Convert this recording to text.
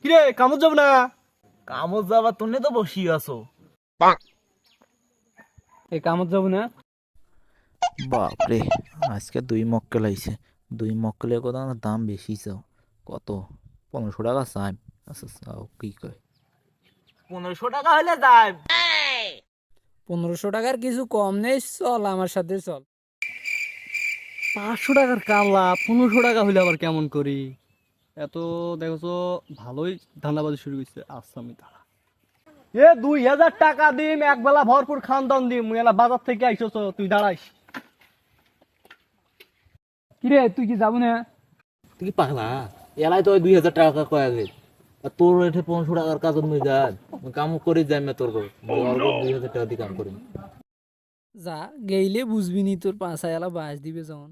কিরে কামত যাব না? কামত যাবা তুমি তো বসি আছো। এই কামত যাব না? বাপরে, আজকে 2 মক্কেল আইছে। 2 মক্কেলের কথা না দাম বেশি চাও। কত? 1500 টাকা চাই। আচ্ছা চাও কি কয়? 1500 টাকা হলে যাই। 1500 টাকার কিছু কম নেই, চল আমার সাথে চল। 500 টাকার কামলা 1500 টাকা হইলে আবার কেমন করি? এত দেখছো ভালোই ধান্দাবাজি শুরু করছে। আচ্ছা আমি দাঁড়া, 2000 টাকা দিম, এক বেলা ভরপুর খান দান দিম। মুই এলা বাজার থেকে আইসছ, তুই দাঁড়াইস। কিরে তুই কি যাবো না? তুই কি পাগলা? এলাই তো 2000 টাকা কয়া গে। আর তোর এঠে 1500 টাকার কাজ মুই যান। মুই কাম করে যাই মে তোর গো। 2000 টাকা দিয়ে কাম করি। যা গেইলে বুঝবি নি, তোর পাঁচা এলা বাস দিবে যখন।